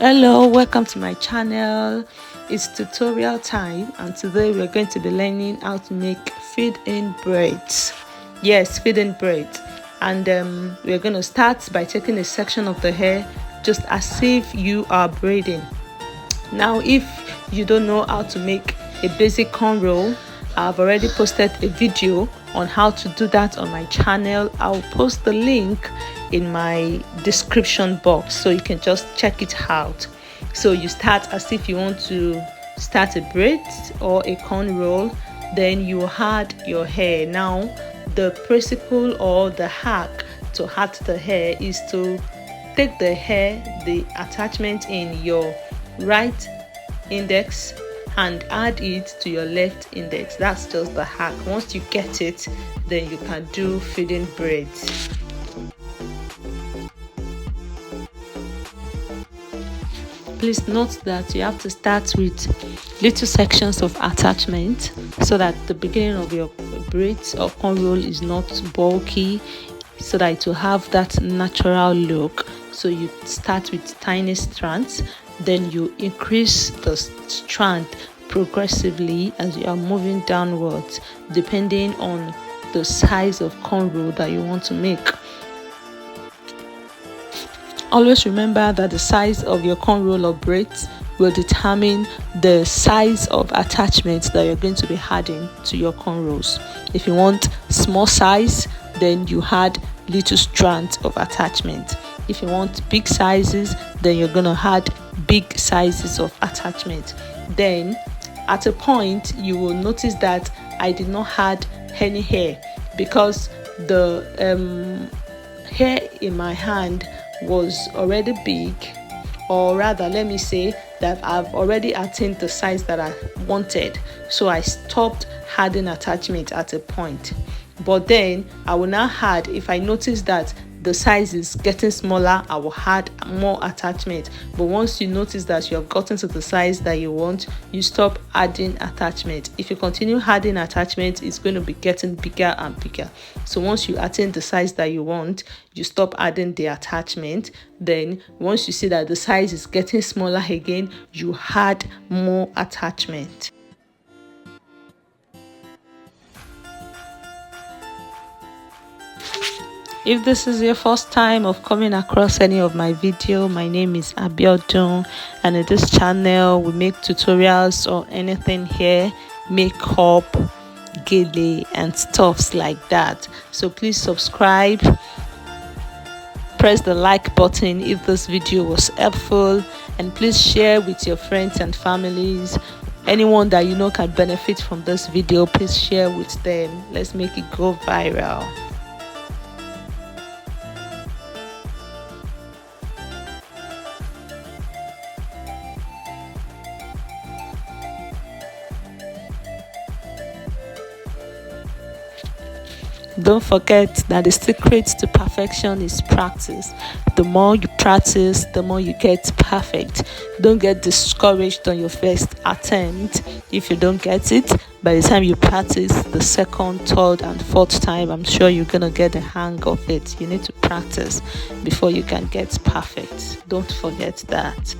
Hello, welcome to my channel. It's tutorial time, and today we're going to be learning how to make feed-in braids. Yes, feed-in braids. And we're going to start by taking a section of the hair just as if you are braiding. Now, if you don't know how to make a basic cornrow, I've already posted a video on how to do that on my channel. I'll post the link in my description box so you can just check it out. So you start as if you want to start a braid or a cornrow, then you add your hair. Now the principle or the hack to add the hair is to take the hair, the attachment in your right index, and add it to your left index. That's just the hack. Once you get it, then you can do feed-in braids. Please note that you have to start with little sections of attachment so that the beginning of your braids or cornrow is not bulky, so that it will have that natural look. So you start with tiny strands, then you increase the strand progressively as you are moving downwards, depending on the size of cornrow that you want to make. Always remember that the size of your cornrow or braids will determine the size of attachments that you're going to be adding to your cornrows. If you want small size, then you add little strands of attachment. If you want big sizes, then you're going to add big sizes of attachment. Then at a point you will notice that I did not add any hair because the hair in my hand was already big, or rather let me say that I've already attained the size that I wanted, so I stopped adding attachment at a point. But then I will now add, if I notice that the size is getting smaller, I will add more attachment. But once you notice that you have gotten to the size that you want, you stop adding attachment. If you continue adding attachment, it's going to be getting bigger and bigger. So once you attain the size that you want, you stop adding the attachment. Then once you see that the size is getting smaller again, you add more attachment. If this is your first time of coming across any of my video, my name is Abiodun, and in this channel we make tutorials on anything hair, makeup, gele and stuffs like that. So please subscribe, press the like button if this video was helpful, and please share with your friends and families. Anyone that you know can benefit from this video, please share with them. Let's make it go viral. Don't forget that the secret to perfection is practice. The more you practice, the more you get perfect. Don't get discouraged on your first attempt if you don't get it. By the time you practice the second, third and fourth time, I'm sure you're gonna get the hang of it. You need to practice before you can get perfect. Don't forget that.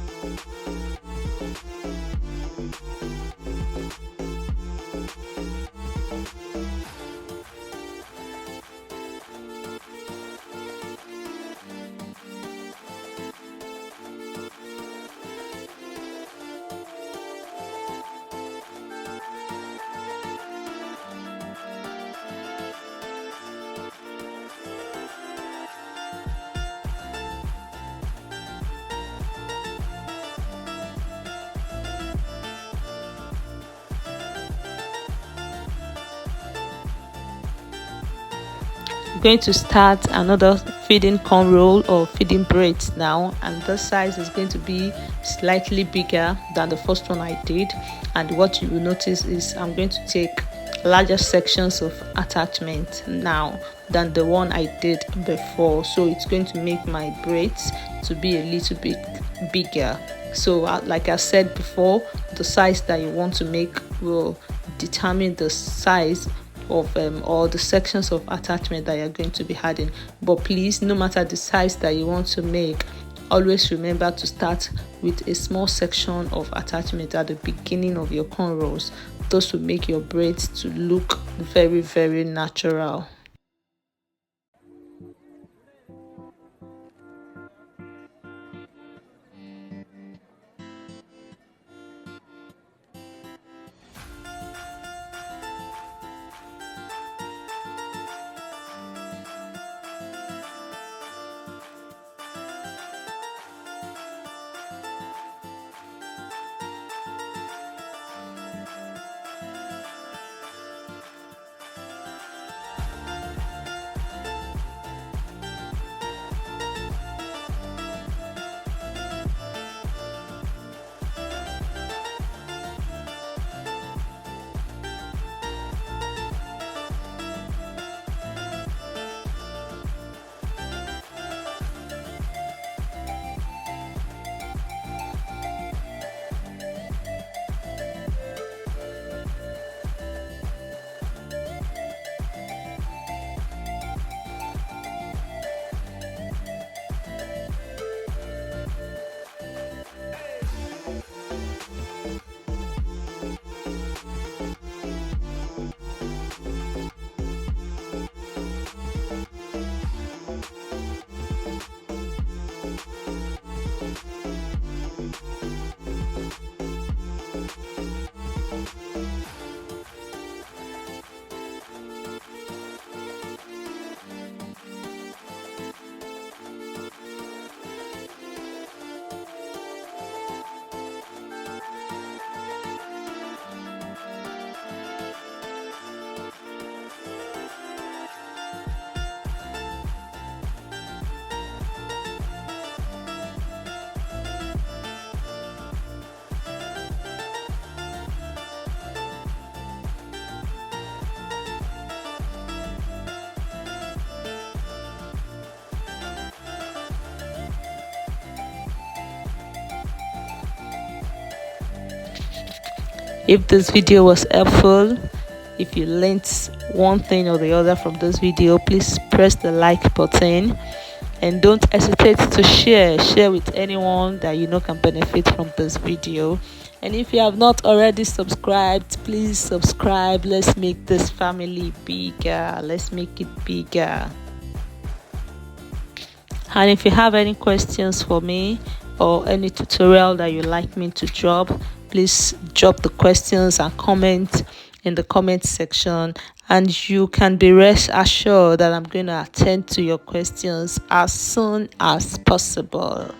Going to start another feed-in cornrow or feed-in braids now, and this size is going to be slightly bigger than the first one I did. And what you will notice is I'm going to take larger sections of attachment now than the one I did before, so it's going to make my braids to be a little bit bigger. So like I said before, the size that you want to make will determine the size of or the sections of attachment that you're going to be adding. But please, no matter the size that you want to make, Always remember to start with a small section of attachment at the beginning of your cornrows. Those will make your braids to look very natural. If this video was helpful, if you learned one thing or the other from this video, please press the like button and don't hesitate to share with anyone that you know can benefit from this video. And if you have not already subscribed, please subscribe. Let's make this family bigger. Let's make it bigger. And if you have any questions for me or any tutorial that you'd like me to drop, please drop the questions and comment in the comment section, and you can be rest assured that I'm going to attend to your questions as soon as possible.